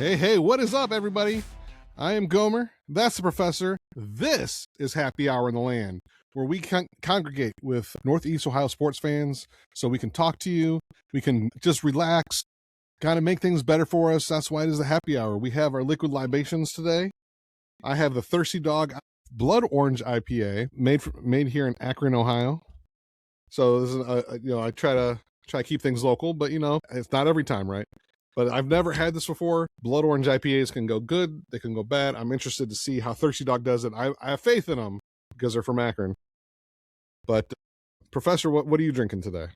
Hey, what is up, everybody? I am Gomer. That's the professor. This is Happy Hour in the Land, where we congregate with Northeast Ohio sports fans so we can talk to you. We can just relax, kind of make things better for us. That's why it is a happy hour. We have our liquid libations today. I have the Thirsty Dog Blood Orange IPA made here in Akron, Ohio. So this is I try to keep things local, but it's not every time, right? But I've never had this before. Blood Orange IPAs can go good, they can go bad. I'm interested to see how Thirsty Dog does it. I have faith in them because they're from Akron. But Professor, what are you drinking today?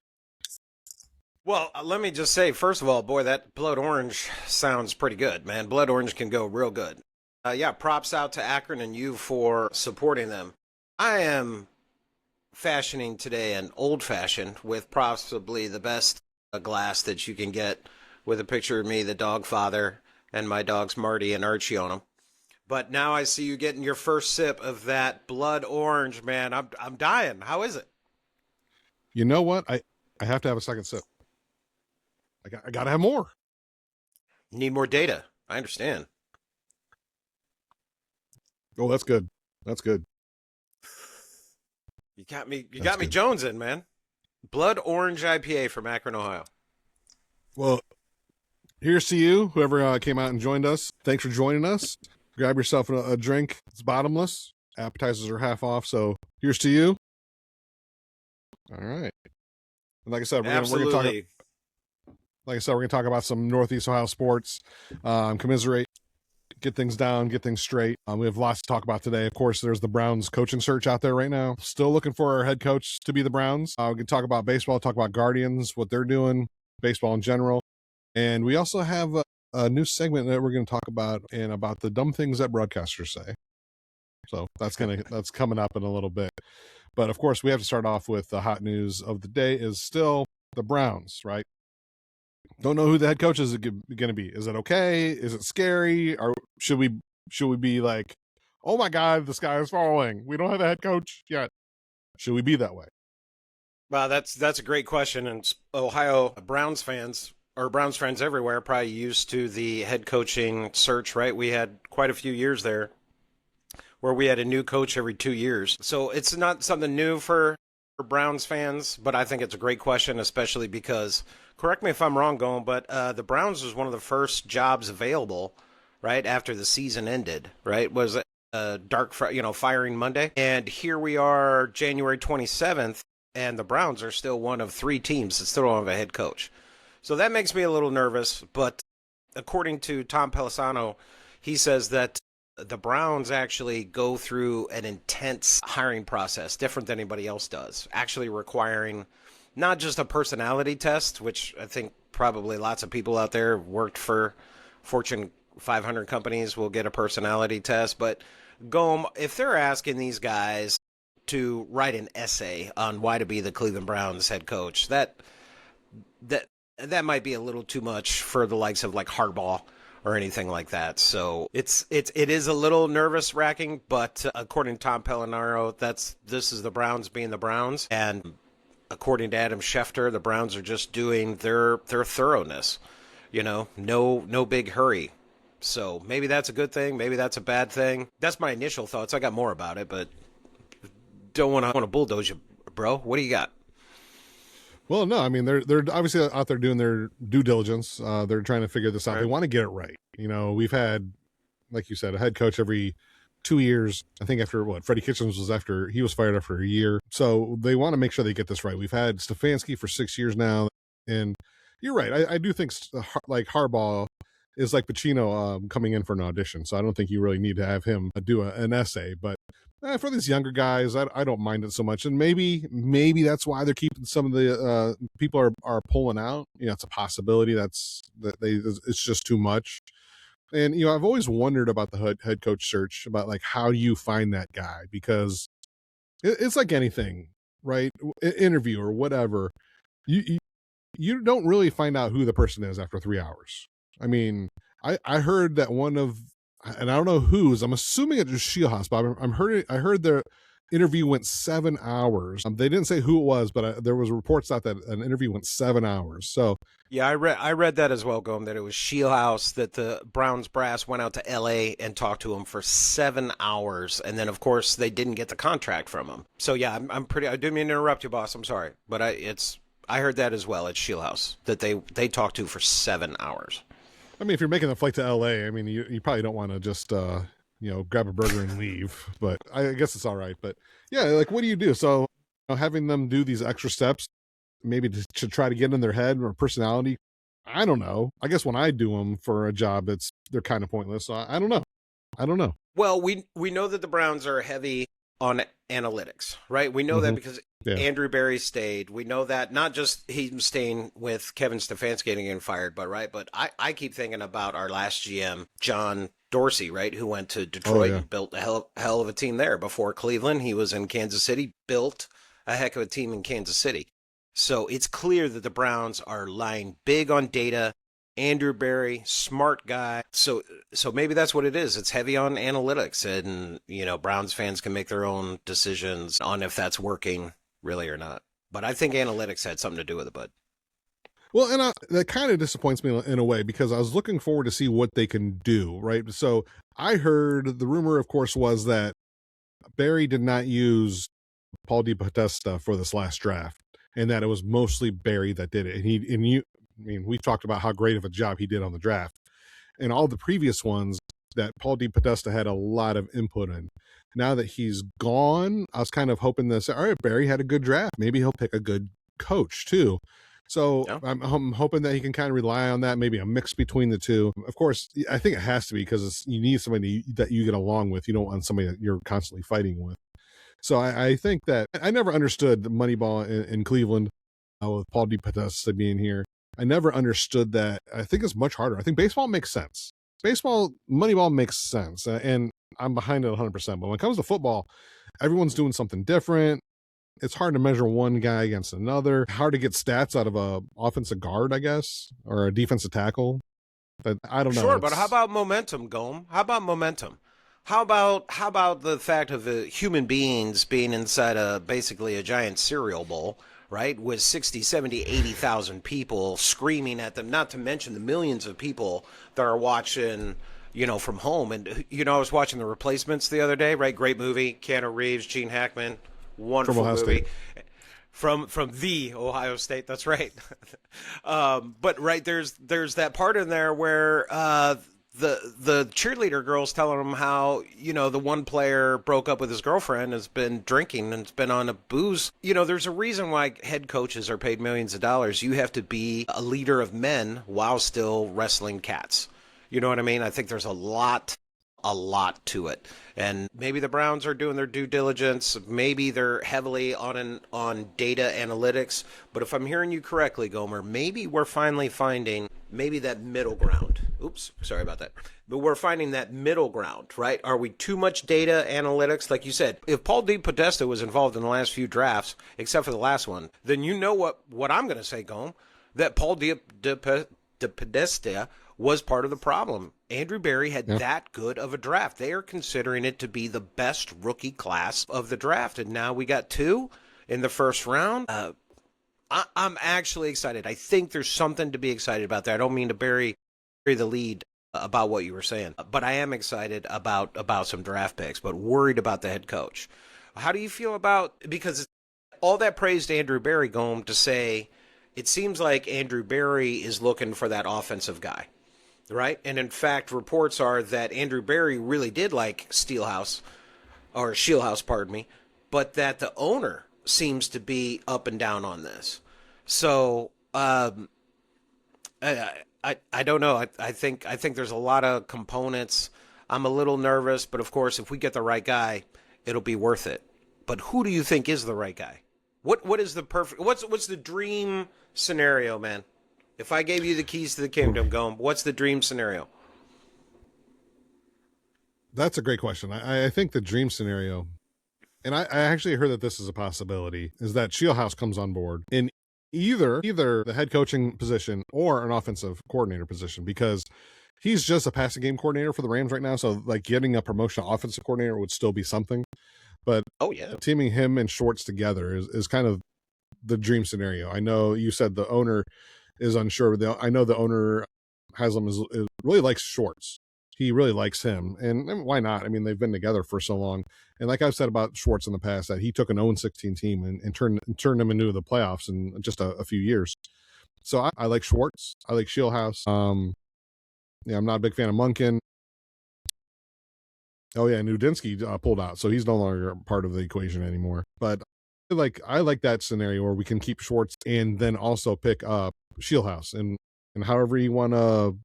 Well, let me just say, first of all, boy, that Blood Orange sounds pretty good, man. Blood Orange can go real good. Yeah, props out to Akron and you for supporting them. I am fashioning today an old fashioned with possibly the best glass that you can get, with a picture of me, the dog father, and my dogs Marty and Archie on them. But now I see you getting your first sip of that Blood Orange, man. I'm dying. How is it? You know what? I have to have a second sip. I got to have more. Need more data. I understand. Oh, that's good. That's good. You got me jonesing, man. Blood Orange IPA from Akron, Ohio. Well, here's to you, whoever came out and joined us. Thanks for joining us. Grab yourself a drink. It's bottomless. Appetizers are half off, so here's to you. All right. And like I said, we're gonna talk about some Northeast Ohio sports, commiserate, get things down, get things straight. We have lots to talk about today. Of course, there's the Browns coaching search out there right now. Still looking for our head coach to be the Browns. We can talk about baseball, talk about Guardians, what they're doing, baseball in general. And we also have a new segment that we're going to talk about about the dumb things that broadcasters say. So that's coming up in a little bit. But of course, we have to start off with the hot news of the day is still the Browns, right? Don't know who the head coach is going to be. Is it okay? Is it scary? Or should we be like, oh my God, the sky is falling. We don't have a head coach yet. Should we be that way? Well, that's a great question. And Ohio Browns fans or Browns friends everywhere are probably used to the head coaching search, right? We had quite a few years there where we had a new coach every 2 years. So it's not something new for Browns fans, but I think it's a great question, especially because, correct me if I'm wrong, Gomes, but the Browns was one of the first jobs available, right, after the season ended, right? Was firing Monday. And here we are, January 27th, and the Browns are still one of 3 teams that still don't have a head coach. So that makes me a little nervous, but according to Tom Pelissano, he says that the Browns actually go through an intense hiring process, different than anybody else does, actually requiring not just a personality test, which I think probably lots of people out there worked for Fortune 500 companies will get a personality test, but Gomes, if they're asking these guys to write an essay on why to be the Cleveland Browns head coach, that might be a little too much for the likes of like Harbaugh or anything like that. So it is a little nervous wracking, but according to Tom Pelissano, this is the Browns being the Browns, and according to Adam Schefter, the Browns are just doing their thoroughness. No big hurry. So maybe that's a good thing, maybe that's a bad thing. That's my initial thoughts. I got more about it, but don't want to bulldoze you, bro. What do you got? Well, no, I mean, they're obviously out there doing their due diligence. They're trying to figure this out. Right. They want to get it right. We've had, like you said, a head coach every 2 years. I think after Freddie Kitchens he was fired after a year. So they want to make sure they get this right. We've had Stefanski for 6 years now. And you're right. I do think like Harbaugh is like Pacino coming in for an audition. So I don't think you really need to have him do an essay. But for these younger guys, I don't mind it so much. And maybe that's why they're keeping some of the people are pulling out. It's a possibility it's just too much. And, I've always wondered about the head coach search, about like how you find that guy, because it's like anything, right? Interview or whatever. You don't really find out who the person is after 3 hours. I mean, I heard that and I don't know whose, I'm assuming it was Shieldhouse, but I heard interview went 7 hours. They didn't say who it was, but there was reports out that an interview went 7 hours. So Yeah, I read that as well, Gome, that it was Shieldhouse, that the Browns brass went out to L.A. and talked to him for 7 hours, and then of course they didn't get the contract from him. So yeah, I'm pretty. I didn't mean to interrupt you, boss. I'm sorry, but I heard that as well at Shieldhouse, that they talked to for 7 hours. I mean, if you're making the flight to LA, I mean, you probably don't want to just grab a burger and leave. But I guess it's all right. But yeah, like, what do you do? So having them do these extra steps, maybe to try to get in their head or personality. I don't know. I guess when I do them for a job, they're kind of pointless. So I don't know. I don't know. Well, we know that the Browns are heavy on analytics, right? We know that because Andrew Berry stayed. We know that not just him staying with Kevin Stefanski getting fired, but right. But I keep thinking about our last GM, John Dorsey, right, who went to Detroit and built a hell of a team there. Before Cleveland, he was in Kansas City, built a heck of a team in Kansas City. So it's clear that the Browns are lying big on data. Andrew Berry, smart guy. So maybe that's what it is. It's heavy on analytics, and Browns fans can make their own decisions on if that's working really or not. But I think analytics had something to do with it, bud. Well, and that kind of disappoints me in a way, because I was looking forward to see what they can do, right? So I heard the rumor, of course, was that Berry did not use Paul DePodesta for this last draft, and that it was mostly Berry that did it. We've talked about how great of a job he did on the draft, and all the previous ones that Paul DePodesta had a lot of input in. Now that he's gone, I was kind of hoping this. All right, Berry had a good draft. Maybe he'll pick a good coach too. So yeah. I'm hoping that he can kind of rely on that. Maybe a mix between the two. Of course, I think it has to be, because you need somebody that you get along with. You don't want somebody that you're constantly fighting with. So I think that I never understood Moneyball in Cleveland with Paul DePodesta being here. I never understood that. I think it's much harder. I think baseball makes sense. Moneyball makes sense. And I'm behind it 100%. But when it comes to football, everyone's doing something different. It's hard to measure one guy against another. Hard to get stats out of a offensive guard, I guess, or a defensive tackle. But I don't know. Sure, but how about momentum, Gome? How about momentum? How about the fact of human beings being inside basically a giant cereal bowl, right, with 60, 70, 80,000 people screaming at them, not to mention the millions of people that are watching, from home. And, I was watching The Replacements the other day, right? Great movie. Keanu Reeves, Gene Hackman, wonderful movie. State. From the Ohio State, that's right. But right, there's that part in there where the cheerleader girl's telling him how, the one player broke up with his girlfriend, has been drinking and has been on a booze. There's a reason why head coaches are paid millions of dollars. You have to be a leader of men while still wrestling cats. You know what I mean? I think there's a lot to it. And maybe the Browns are doing their due diligence. Maybe they're heavily on data analytics. But if I'm hearing you correctly, Gomer, maybe we're finally finding maybe that middle ground. Oops, sorry about that. But we're finding that middle ground, right? Are we too much data analytics? Like you said, if Paul DePodesta was involved in the last few drafts, except for the last one, then you know what I'm going to say, Gomer, that Paul DePodesta was part of the problem. Andrew Berry had that good of a draft. They are considering it to be the best rookie class of the draft. And now we got two in the first round. I'm actually excited. I think there's something to be excited about there. I don't mean to bury the lead about what you were saying, but I am excited about some draft picks, but worried about the head coach. How do you feel about, because all that praise to Andrew Berry, Gome, to say it seems like Andrew Berry is looking for that offensive guy. Right? And in fact, reports are that Andrew Berry really did like Shieldhouse, pardon me, but that the owner seems to be up and down on this. So I don't know. I think there's a lot of components. I'm a little nervous, but of course, if we get the right guy, it'll be worth it. But who do you think is the right guy? What is the perfect? What's the dream scenario, man? If I gave you the keys to the kingdom, Gome, what's the dream scenario? That's a great question. I think the dream scenario, and I actually heard that this is a possibility, is that Shieldhouse comes on board in either the head coaching position or an offensive coordinator position, because he's just a passing game coordinator for the Rams right now. So like getting a promotion to offensive coordinator would still be something. but Oh yeah. teaming him and Schwartz together is kind of the dream scenario. I know you said the owner is unsure, but I know the owner Haslam really likes Schwartz. He really likes him, and why not? I mean, they've been together for so long, and like I've said about Schwartz in the past, that he took an 0-16 team and turned them into the playoffs in just a few years. So I like Schwartz. I like Shieldhouse. Yeah, I'm not a big fan of Munkin. Oh yeah, Nudinsky pulled out, so he's no longer part of the equation anymore. But I like that scenario where we can keep Schwartz and then also pick up Shieldhouse, and however you want to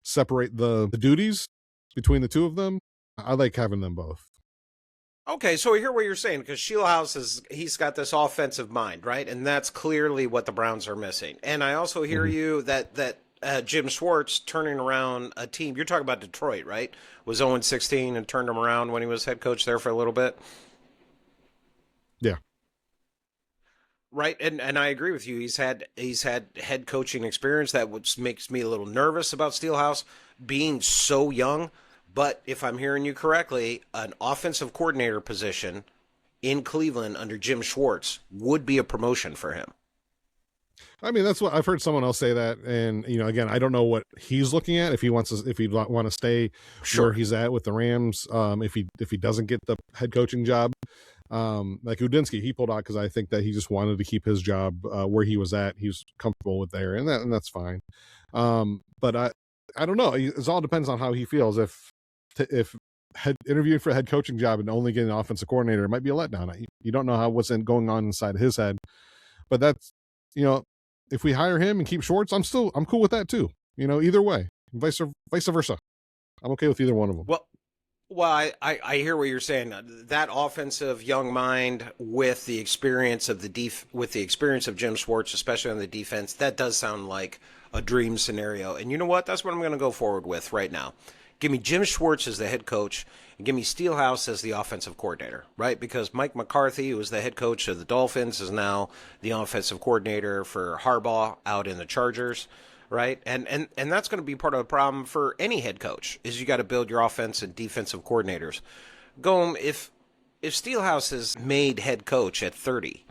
separate the duties between the two of them. I like having them both. Okay, so I hear what you're saying because Shieldhouse he's got this offensive mind, right? And that's clearly what the Browns are missing. And I also hear you that Jim Schwartz turning around a team. You're talking about Detroit, right? Was 0-16 and turned them around when he was head coach there for a little bit. Yeah. Right, and I agree with you. He's had head coaching experience. That makes me a little nervous about Steelhouse being so young. But if I'm hearing you correctly, an offensive coordinator position in Cleveland under Jim Schwartz would be a promotion for him. I mean, that's what I've heard someone else say that, and again, I don't know what he's looking at. If he wants to, if he'd want to stay where he's at with the Rams, if he doesn't get the head coaching job, like Udinsky, he pulled out because I think that he just wanted to keep his job where he was at. He was comfortable with there, and that's fine. But I don't know. It all depends on how he feels. If interviewing for a head coaching job and only getting an offensive coordinator, it might be a letdown. You don't know what's going on inside his head, but that's if we hire him and keep Schwartz, I'm cool with that too. Either way, vice versa. I'm okay with either one of them. Well, I hear what you're saying. That offensive young mind with the experience of with the experience of Jim Schwartz, especially on the defense, that does sound like a dream scenario. And you know what? That's what I'm going to go forward with right now. Give me Jim Schwartz as the head coach, and give me Steelhouse as the offensive coordinator, right? Because Mike McCarthy, who was the head coach of the Dolphins, is now the offensive coordinator for Harbaugh out in the Chargers, right? And that's going to be part of the problem for any head coach, is you got to build your offense and defensive coordinators. If Steelhouse is made head coach at 30,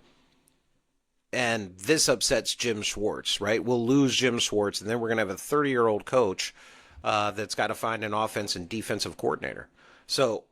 and this upsets Jim Schwartz, right? We'll lose Jim Schwartz, and then we're going to have a 30-year-old coach that's got to find an offense and defensive coordinator. So,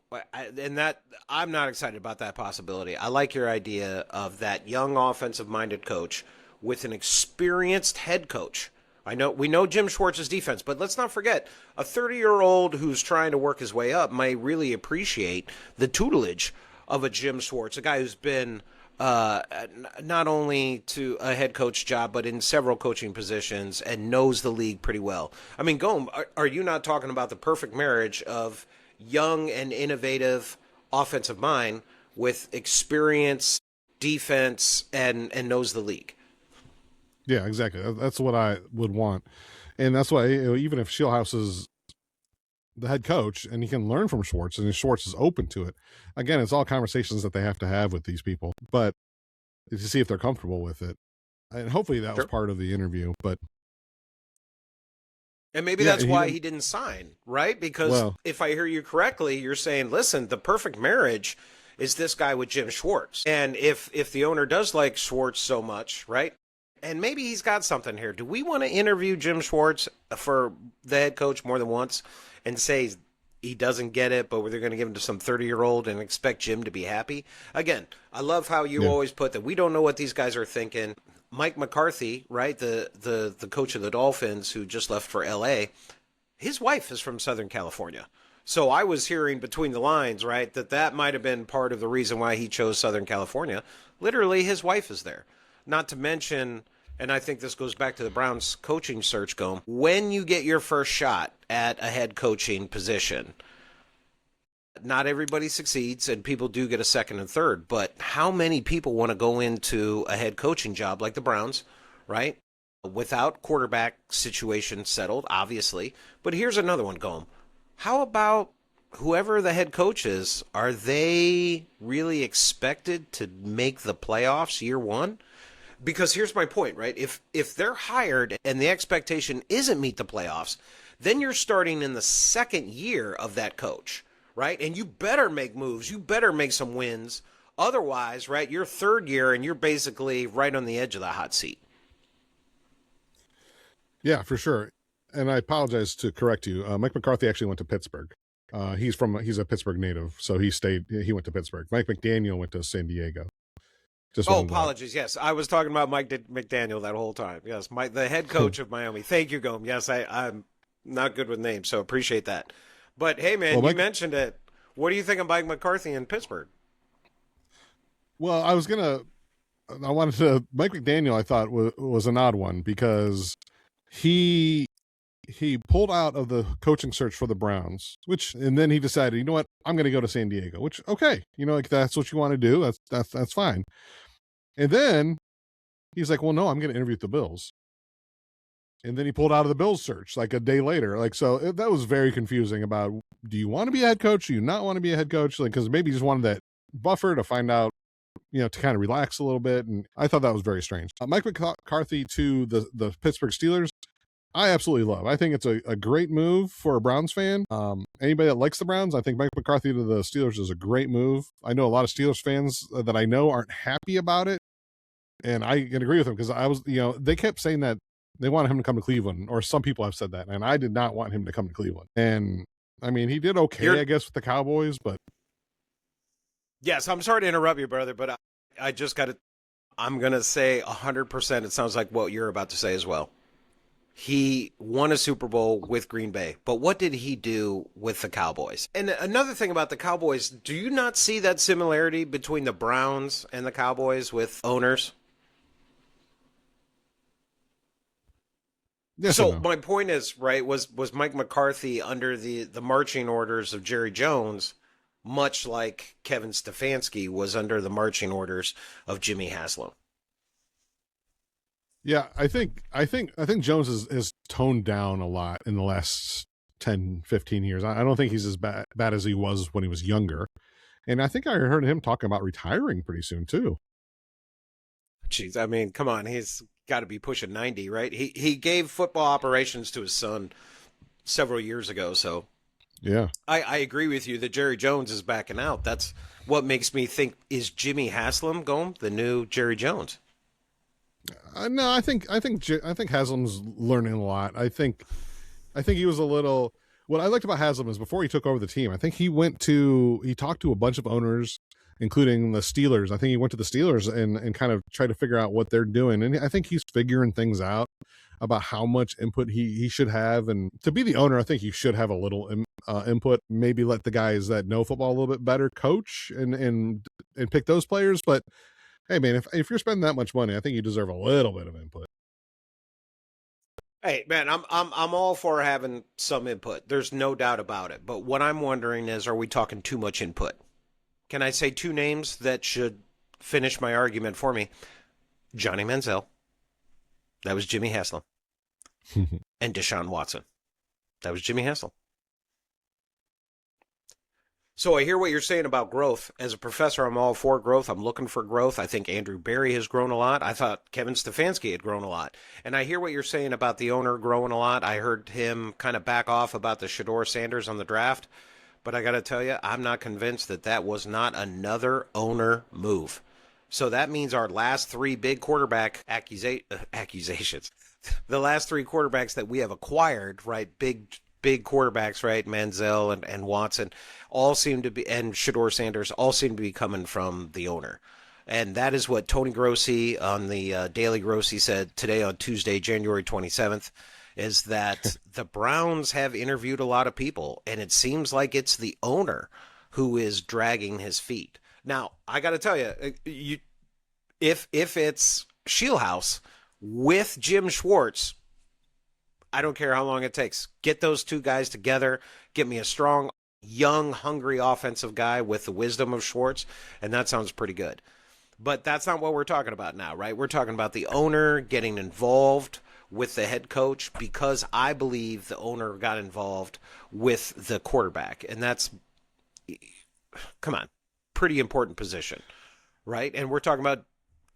I'm not excited about that possibility. I like your idea of that young offensive-minded coach with an experienced head coach. We know Jim Schwartz's defense, but let's not forget a 30-year-old who's trying to work his way up may really appreciate the tutelage of a Jim Schwartz, a guy who's been not only to a head coach job, but in several coaching positions and knows the league pretty well. I mean, Gomes, are you not talking about the perfect marriage of young and innovative offensive mind with experience, defense, and knows the league? Yeah, exactly. That's what I would want. And that's why, even if Shieldhouse is the head coach and he can learn from Schwartz and Schwartz is open to it, again, it's all conversations that they have to have with these people, but to see if they're comfortable with it. And hopefully that was part of the interview, but. And maybe that's why he didn't sign, right? Because if I hear you correctly, you're saying, listen, the perfect marriage is this guy with Jim Schwartz. And if the owner does like Schwartz so much, right? And maybe he's got something here. Do we want to interview Jim Schwartz for the head coach more than once and say he doesn't get it, but they're going to give him to some 30-year-old and expect Jim to be happy? Again, I love how you always put that we don't know what these guys are thinking. Mike McCarthy, right, the coach of the Dolphins who just left for L.A., his wife is from Southern California. So I was hearing between the lines, right, that might have been part of the reason why he chose Southern California. Literally, his wife is there. Not to mention, and I think this goes back to the Browns coaching search, Gomes, when you get your first shot at a head coaching position, not everybody succeeds, and people do get a second and third, but how many people want to go into a head coaching job like the Browns, right, without quarterback situation settled, obviously? But here's another one, Gomes. How about whoever the head coach is, are they really expected to make the playoffs year one? Because here's my point, right? If they're hired and the expectation isn't meet the playoffs, then you're starting in the second year of that coach, right? And you better make moves. You better make some wins. Otherwise, right, you're third year and you're basically right on the edge of the hot seat. Yeah, for sure. And I apologize to correct you. Mike McCarthy actually went to Pittsburgh. He's a Pittsburgh native, so he went to Pittsburgh. Mike McDaniel went to San Diego. Just Oh, apologies. Yes, I was talking about Mike McDaniel that whole time. Yes, the head coach of Miami. Thank you, Gome. Yes, I'm not good with names, so appreciate that. But hey, man, you mentioned it. What do you think of Mike McCarthy in Pittsburgh? Well, Mike McDaniel, I thought was an odd one because he pulled out of the coaching search for the Browns, and then he decided, you know what, I'm going to go to San Diego, which, okay, like that's what you want to do. That's fine. And then he's like, well, no, I'm going to interview with the Bills. And then he pulled out of the Bills search like a day later. That was very confusing about, do you want to be a head coach? Do you not want to be a head coach? Because maybe he just wanted that buffer to find out, to kind of relax a little bit. And I thought that was very strange. Mike McCarthy to the Pittsburgh Steelers, I absolutely love. I think it's a great move for a Browns fan. Anybody that likes the Browns, I think Mike McCarthy to the Steelers is a great move. I know a lot of Steelers fans that I know aren't happy about it. And I can agree with them because they kept saying that they wanted him to come to Cleveland, or some people have said that. And I did not want him to come to Cleveland. And I mean, he did okay, I guess, with the Cowboys, but. Yes, I'm sorry to interrupt you, brother, but I just got to, I'm going to say 100%. It sounds like what you're about to say as well. He won a Super Bowl with Green Bay, but what did he do with the Cowboys? And another thing about the Cowboys, do you not see that similarity between the Browns and the Cowboys with owners? Yes, so my point is, right, was Mike McCarthy under the marching orders of Jerry Jones, much like Kevin Stefanski was under the marching orders of Jimmy Haslam? Yeah, I think Jones has toned down a lot in the last 10, 15 years. I don't think he's as bad as he was when he was younger. And I think I heard him talking about retiring pretty soon too. Jeez, I mean, come on, he's got to be pushing 90, right? He gave football operations to his son several years ago, so yeah. I agree with you that Jerry Jones is backing out. That's what makes me think, is Jimmy Haslam going the new Jerry Jones? No, I think Haslam's learning a lot. I think he was a little. What I liked about Haslam is before he took over the team, I think he talked to a bunch of owners, including the Steelers. I think he went to the Steelers and kind of tried to figure out what they're doing. And I think he's figuring things out about how much input he should have. And to be the owner, I think you should have a little input. Maybe let the guys that know football a little bit better coach and pick those players, but. Hey man, if you're spending that much money, I think you deserve a little bit of input. Hey man, I'm all for having some input. There's no doubt about it. But what I'm wondering is, are we talking too much input? Can I say two names that should finish my argument for me? Johnny Manziel. That was Jimmy Haslam. And Deshaun Watson. That was Jimmy Haslam. So I hear what you're saying about growth. As a professor, I'm all for growth. I'm looking for growth. I think Andrew Berry has grown a lot. I thought Kevin Stefanski had grown a lot. And I hear what you're saying about the owner growing a lot. I heard him kind of back off about the Shedeur Sanders on the draft. But I got to tell you, I'm not convinced that was not another owner move. So that means our last three big quarterback accusations, the last three quarterbacks that we have acquired, right, big quarterbacks, right, Manziel and Watson, all seem to be, and Shedeur Sanders, all seem to be coming from the owner. And that is what Tony Grossi on the Daily Grossi said today on Tuesday, January 27th, is that the Browns have interviewed a lot of people, and it seems like it's the owner who is dragging his feet. Now, I got to tell you, if it's Shieldhouse with Jim Schwartz, I don't care how long it takes. Get those two guys together. Get me a strong, young, hungry offensive guy with the wisdom of Schwartz, and that sounds pretty good. But that's not what we're talking about now, right? We're talking about the owner getting involved with the head coach, because I believe the owner got involved with the quarterback. And that's, come on, pretty important position, right? And we're talking about,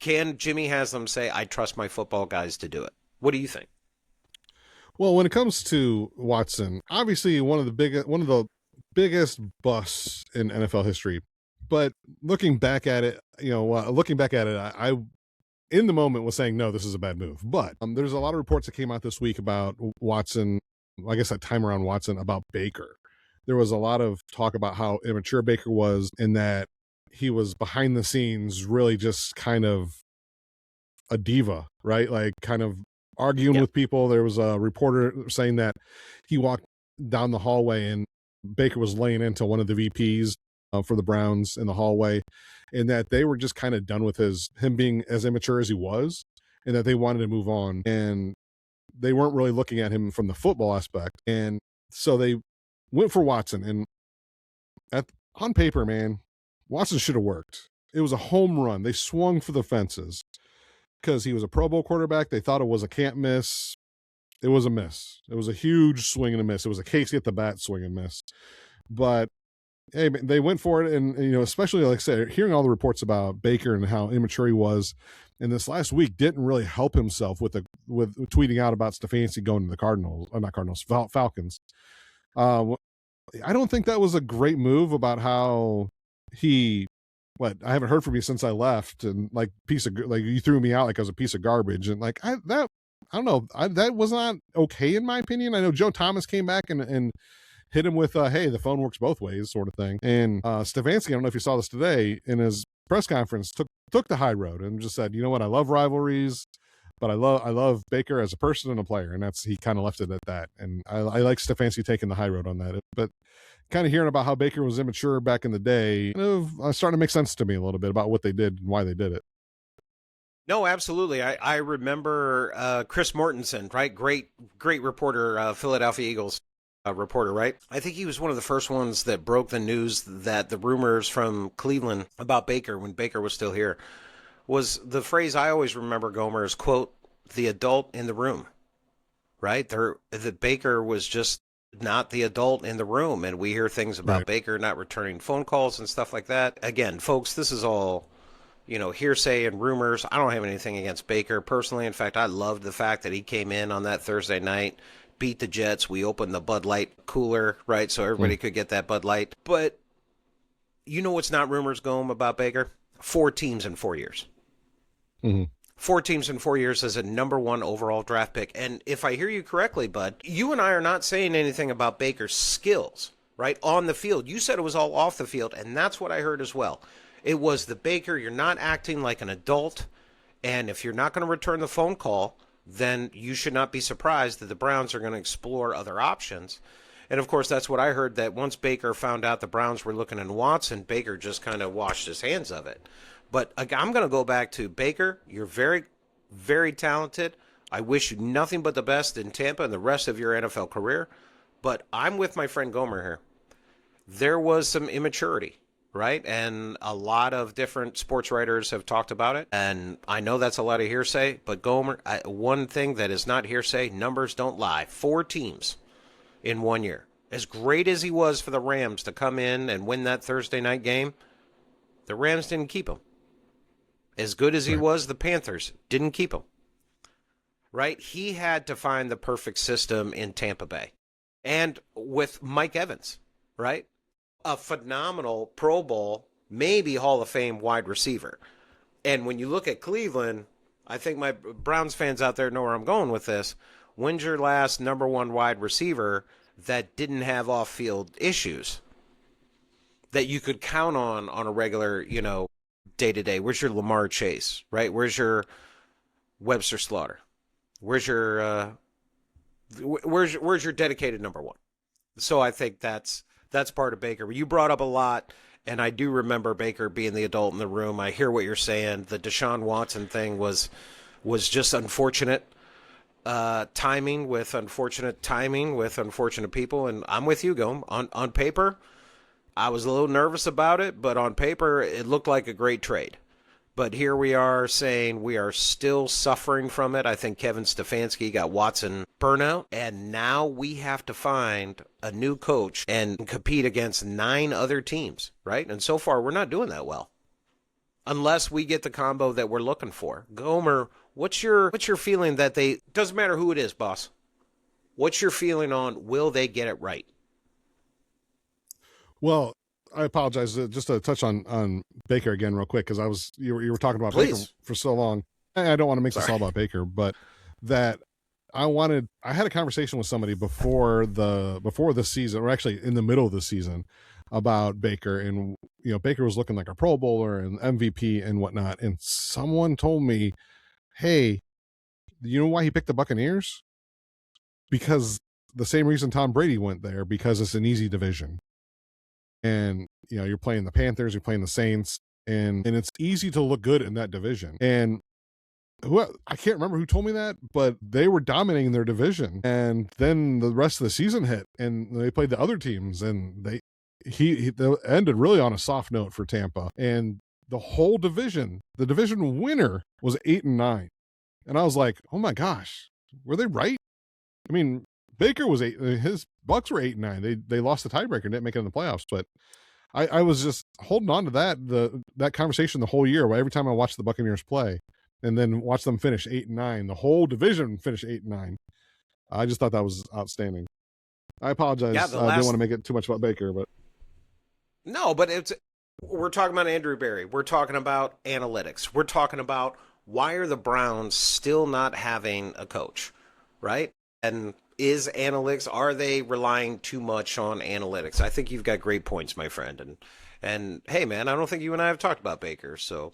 can Jimmy Haslam say, I trust my football guys to do it? What do you think? Well, when it comes to Watson, obviously one of the biggest busts in NFL history. But looking back at it, I in the moment was saying, no, this is a bad move. But there's a lot of reports that came out this week about Watson, I guess that time around Watson, about Baker. There was a lot of talk about how immature Baker was and that he was behind the scenes really just kind of a diva, right? Like kind of arguing with people. There was a reporter saying that he walked down the hallway and Baker was laying into one of the VPs for the Browns in the hallway, and that they were just kind of done with him being as immature as he was, and that they wanted to move on, and they weren't really looking at him from the football aspect, and so they went for Watson. And on paper, man, Watson should have worked. It was a home run. They swung for the fences because he was a Pro Bowl quarterback. They thought it was a can't miss. It was a miss. It was a huge swing and a miss. It was a Casey at the bat swing and miss. But hey, they went for it, and especially like I said, hearing all the reports about Baker and how immature he was, and this last week didn't really help himself with tweeting out about Stefanski going to the Falcons. I don't think that was a great move about how I haven't heard from you since I left, and you threw me out like I was a piece of garbage, and I don't know, that was not okay in my opinion. I know Joe Thomas came back and hit him with hey, the phone works both ways sort of thing. And Stefanski, I don't know if you saw this today, in his press conference took the high road and just said, you know what, I love rivalries, but I love Baker as a person and a player, and he kind of left it at that. And I like Stefanski taking the high road on that. But kind of hearing about how Baker was immature back in the day, starting to make sense to me a little bit about what they did and why they did it. No, absolutely. I remember Chris Mortensen, right? Great reporter, Philadelphia Eagles reporter, right? I think he was one of the first ones that broke the news that the rumors from Cleveland about Baker, when Baker was still here, was the phrase I always remember, Gomer, is, quote, the adult in the room, right? The Baker was just not the adult in the room, and we hear things about Baker not returning phone calls and stuff like that. Again, folks, this is all hearsay and rumors. I don't have anything against Baker personally. In fact, I loved the fact that he came in on that Thursday night, beat the Jets. We opened the Bud Light cooler, right, so everybody could get that Bud Light. But what's not rumors going about Baker? 4 teams in 4 years. Mm-hmm. 4 teams in 4 years as a number 1 overall draft pick. And if I hear you correctly, Bud, you and I are not saying anything about Baker's skills, right, on the field. You said it was all off the field, and that's what I heard as well. It was the Baker, you're not acting like an adult, and if you're not going to return the phone call, then you should not be surprised that the Browns are going to explore other options. And, of course, that's what I heard, that once Baker found out the Browns were looking in Watson, Baker just kind of washed his hands of it. But I'm going to go back to Baker. You're very, very talented. I wish you nothing but the best in Tampa and the rest of your NFL career. But I'm with my friend Gomer here. There was some immaturity, right? And a lot of different sports writers have talked about it. And I know that's a lot of hearsay. But Gomer, one thing that is not hearsay, numbers don't lie. 4 teams in 1 year. As great as he was for the Rams to come in and win that Thursday night game, the Rams didn't keep him. As good as he was, the Panthers didn't keep him. Right? He had to find the perfect system in Tampa Bay. And with Mike Evans, right? A phenomenal Pro Bowl, maybe Hall of Fame wide receiver. And when you look at Cleveland, I think my Browns fans out there know where I'm going with this. When's your last number 1 wide receiver that didn't have off-field issues that you could count on a regular, day-to-day? Where's your Lamar Chase, right? Where's your Webster Slaughter? Where's your dedicated number 1? So I think that's part of Baker. You brought up a lot, and I do remember Baker being the adult in the room. I hear what you're saying. The Deshaun Watson thing was just unfortunate timing with unfortunate people, and I'm with you, Gome. On paper, I was a little nervous about it, but on paper, it looked like a great trade. But here we are saying we are still suffering from it. I think Kevin Stefanski got Watson burnout, and now we have to find a new coach and compete against 9 other teams, right? And so far, we're not doing that well, unless we get the combo that we're looking for. Gomer, what's your feeling that doesn't matter who it is, boss? What's your feeling on will they get it right? Well, I apologize. Just to touch on Baker again, real quick, because you were talking about Baker Please. for so long. I don't want to make this Sorry. all about Baker, but that I had a conversation with somebody before the season, or actually in the middle of the season, about Baker, and Baker was looking like a Pro Bowler and MVP and whatnot, and someone told me, "Hey, you know why he picked the Buccaneers? Because the same reason Tom Brady went there, because it's an easy division." And you're playing the Panthers, you're playing the Saints, and it's easy to look good in that division. And I can't remember who told me that, but they were dominating their division. And then the rest of the season hit, and they played the other teams, and they ended really on a soft note for Tampa. And the whole division, the division winner was 8-9, and I was like, oh my gosh, were they right? I mean, Baker was his Bucks were 8-9. They lost the tiebreaker, didn't make it in the playoffs, but I was just holding on to that conversation the whole year. Where every time I watched the Buccaneers play, and then watch them finish 8-9, the whole division finish 8-9. I just thought that was outstanding. I apologize. Yeah, I didn't want to make it too much about Baker, but no, but we're talking about Andrew Berry. We're talking about analytics. We're talking about why are the Browns still not having a coach, right? And are they relying too much on analytics? I think you've got great points, my friend. And hey, man, I don't think you and I have talked about Baker, so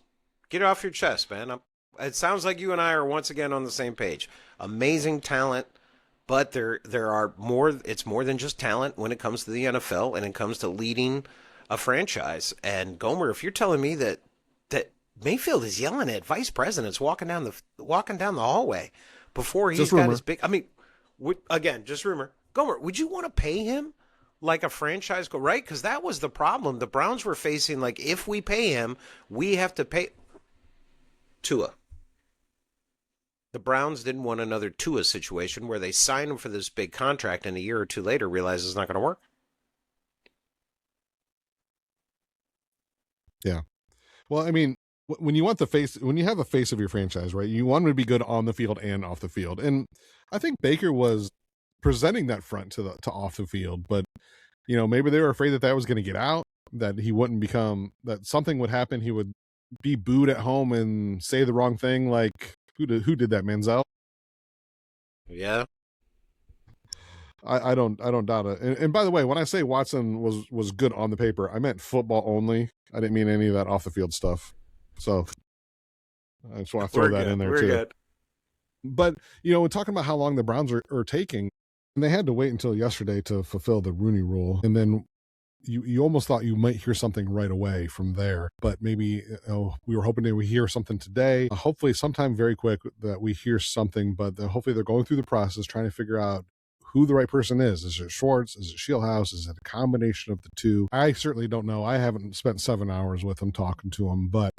get it off your chest, man. It sounds like you and I are once again on the same page. Amazing talent, but there are more. It's more than just talent when it comes to the NFL and it comes to leading a franchise. And Gomer, if you're telling me that Mayfield is yelling at vice presidents walking down the hallway before he's got his big, I mean, again, just rumor. Gomer, would you want to pay him like a franchise go right? Because that was the problem the Browns were facing. Like, if we pay him, we have to pay Tua. The Browns didn't want another Tua situation where they sign him for this big contract and a year or two later realize it's not going to work. Yeah. Well, I mean, when you have the face of your franchise, right? You want him to be good on the field and off the field, and I think Baker was presenting that front to off the field, but maybe they were afraid that was going to get out, that he wouldn't become, that something would happen, he would be booed at home and say the wrong thing, like who did that, Manziel? Yeah. I don't doubt it. And by the way, when I say Watson was good on the paper, I meant football only. I didn't mean any of that off the field stuff. So I just want to throw that in there too. Good. But talking about how long the Browns are taking, and they had to wait until yesterday to fulfill the Rooney Rule, and then you almost thought you might hear something right away from there. But maybe we were hoping that we hear something today. Hopefully, sometime very quick that we hear something. But hopefully, they're going through the process, trying to figure out who the right person is. Is it Schwartz? Is it Shieldhouse? Is it a combination of the two? I certainly don't know. I haven't spent 7 hours with him talking to him, but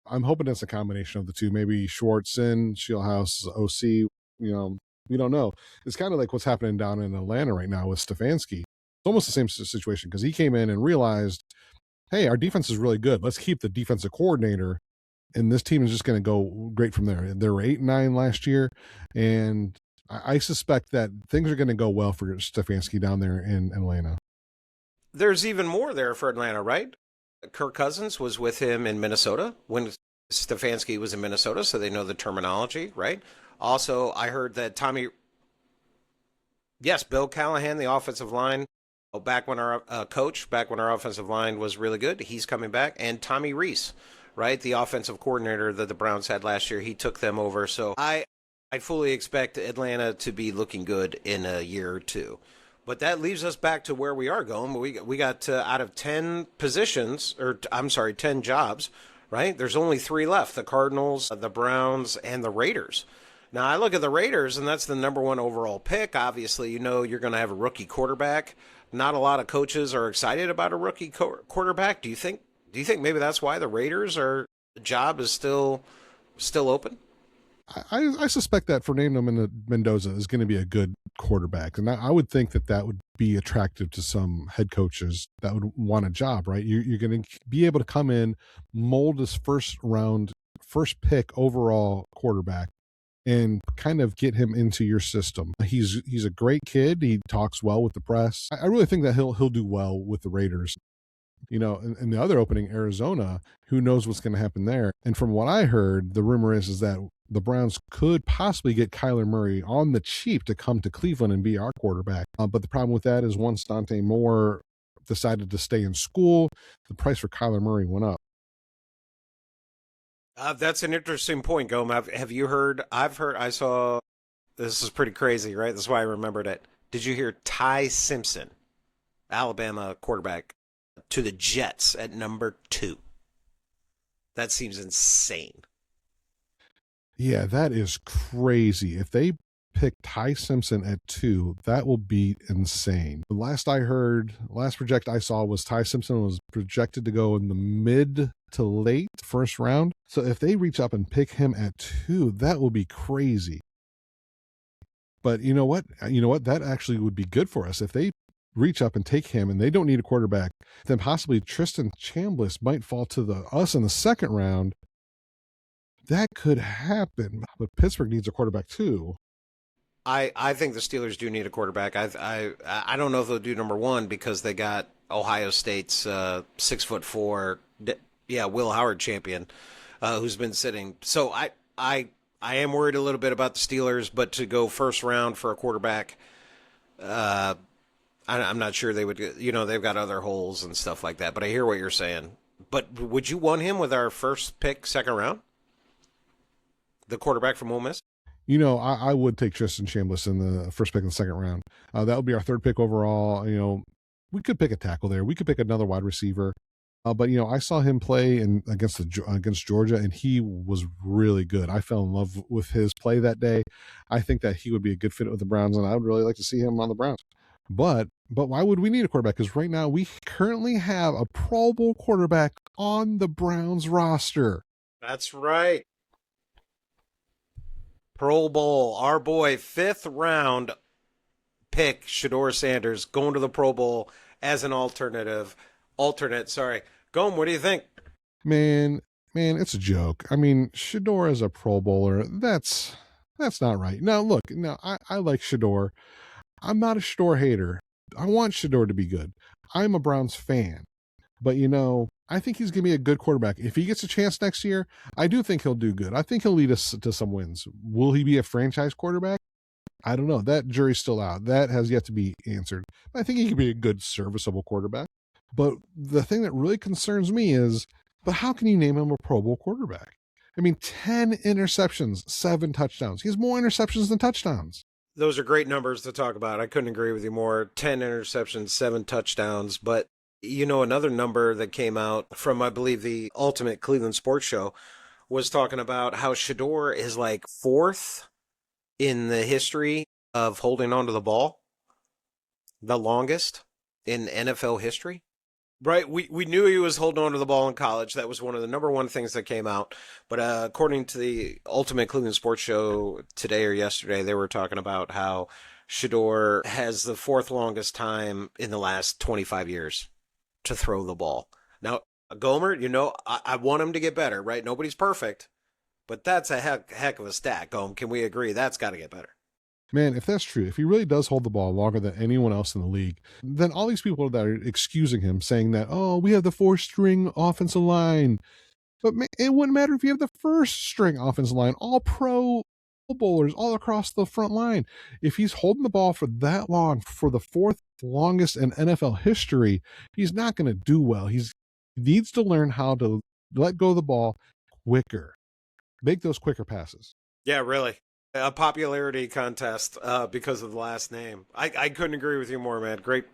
I'm hoping it's a combination of the two. Maybe Schwartz in, Shieldhouse OC. We don't know. It's kind of like what's happening down in Atlanta right now with Stefanski. It's almost the same situation, because he came in and realized, hey, our defense is really good. Let's keep the defensive coordinator, and this team is just going to go great from there. They were 8-9 last year, and I suspect that things are going to go well for Stefanski down there in Atlanta. There's even more there for Atlanta, right? Kirk Cousins was with him in Minnesota when Stefanski was in Minnesota, so they know the terminology, right? Also, I heard that Bill Callahan, the offensive line, back when our offensive line was really good, he's coming back. And Tommy Rees, right? The offensive coordinator that the Browns had last year, he took them over. So I fully expect Atlanta to be looking good in a year or two. But that leaves us back to where we are going. We got out of 10 positions, 10 jobs, right? There's only 3 left: the Cardinals, the Browns, and the Raiders. Now, I look at the Raiders, and that's the number 1 overall pick. Obviously, you're going to have a rookie quarterback. Not a lot of coaches are excited about a rookie quarterback. Do you think maybe that's why the Raiders job is still open? I suspect that Fernando Mendoza is going to be a good quarterback, and I would think that would be attractive to some head coaches that would want a job, right? You're going to be able to come in, mold this first pick overall quarterback, and kind of get him into your system. He's a great kid. He talks well with the press. I really think that he'll do well with the Raiders. In the other opening, Arizona, who knows what's going to happen there? And from what I heard, the rumor is that the Browns could possibly get Kyler Murray on the cheap to come to Cleveland and be our quarterback. But the problem with that is once Dante Moore decided to stay in school, the price for Kyler Murray went up. That's an interesting point, Gome. Have you heard? I saw, this is pretty crazy, right? That's why I remembered it. Did you hear Ty Simpson, Alabama quarterback, to the Jets at number 2? That seems insane. Yeah, that is crazy. If they pick Ty Simpson at 2, that will be insane. The last project I saw was Ty Simpson was projected to go in the mid to late first round. So if they reach up and pick him at 2, that will be crazy. But you know what? That actually would be good for us. If they reach up and take him and they don't need a quarterback, then possibly Tristan Chambliss might fall to us in the second round. That could happen, but Pittsburgh needs a quarterback too. I think the Steelers do need a quarterback. I don't know if they'll do number 1 because they got Ohio State's 6'4", Will Howard champion, who's been sitting. So I am worried a little bit about the Steelers, but to go first round for a quarterback, I'm not sure they would. They've got other holes and stuff like that. But I hear what you're saying. But would you want him with our first pick, second round? The quarterback from Ole Miss? I would take Tristan Chambliss in the first pick in the second round. That would be our third pick overall. We could pick a tackle there. We could pick another wide receiver. But I saw him play against Georgia, and he was really good. I fell in love with his play that day. I think that he would be a good fit with the Browns, and I would really like to see him on the Browns. But why would we need a quarterback? Because right now we currently have a Pro Bowl quarterback on the Browns roster. That's right. Pro Bowl, our boy, 5th round pick, Shedeur Sanders, going to the Pro Bowl as an alternate. Gome, what do you think? Man, it's a joke. I mean, Shedeur is a Pro Bowler. That's not right. Now, look, I like Shedeur. I'm not a Shedeur hater. I want Shedeur to be good. I'm a Browns fan. But, I think he's going to be a good quarterback. If he gets a chance next year, I do think he'll do good. I think he'll lead us to some wins. Will he be a franchise quarterback? I don't know. That jury's still out. That has yet to be answered. I think he could be a good, serviceable quarterback. But the thing that really concerns me is, but how can you name him a Pro Bowl quarterback? I mean, 10 interceptions, 7 touchdowns. He has more interceptions than touchdowns. Those are great numbers to talk about. I couldn't agree with you more. 10 interceptions, 7 touchdowns. But, another number that came out from, I believe, the Ultimate Cleveland Sports Show was talking about how Shedeur is like 4th in the history of holding onto the ball, the longest in NFL history. Right, we knew he was holding on to the ball in college. That was one of the number 1 things that came out. But according to the Ultimate Cleveland Sports Show today or yesterday, they were talking about how Shedeur has the 4th longest time in the last 25 years to throw the ball. Now, Gomer, I want him to get better, right? Nobody's perfect, but that's a heck of a stat, Gomer. Can we agree? That's got to get better. Man, if that's true, if he really does hold the ball longer than anyone else in the league, then all these people that are excusing him, saying that, we have the 4th-string offensive line. But it wouldn't matter if you have the 1st-string offensive line, all Pro Bowlers all across the front line. If he's holding the ball for that long, for the 4th longest in NFL history, he's not going to do well. He needs to learn how to let go of the ball quicker. Make those quicker passes. Yeah, really. A popularity contest because of the last name. I couldn't agree with you more, man. Great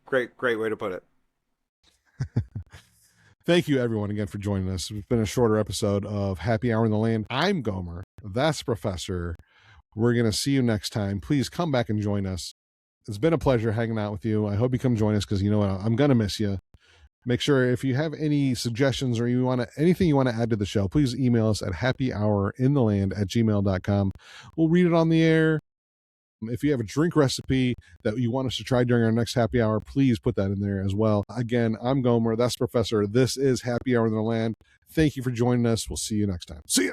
way to put it. Thank you, everyone, again for joining us. It's been a shorter episode of Happy Hour in the Land. I'm Gomer. That's Professor. We're going to see you next time. Please come back and join us. It's been a pleasure hanging out with you. I hope you come join us because you know what? I'm going to miss you. Make sure if you have any suggestions or anything you want to add to the show, please email us at happyhourintheland@gmail.com. We'll read it on the air. If you have a drink recipe that you want us to try during our next happy hour, please put that in there as well. Again, I'm Gomer. That's Professor. This is Happy Hour in the Land. Thank you for joining us. We'll see you next time. See ya.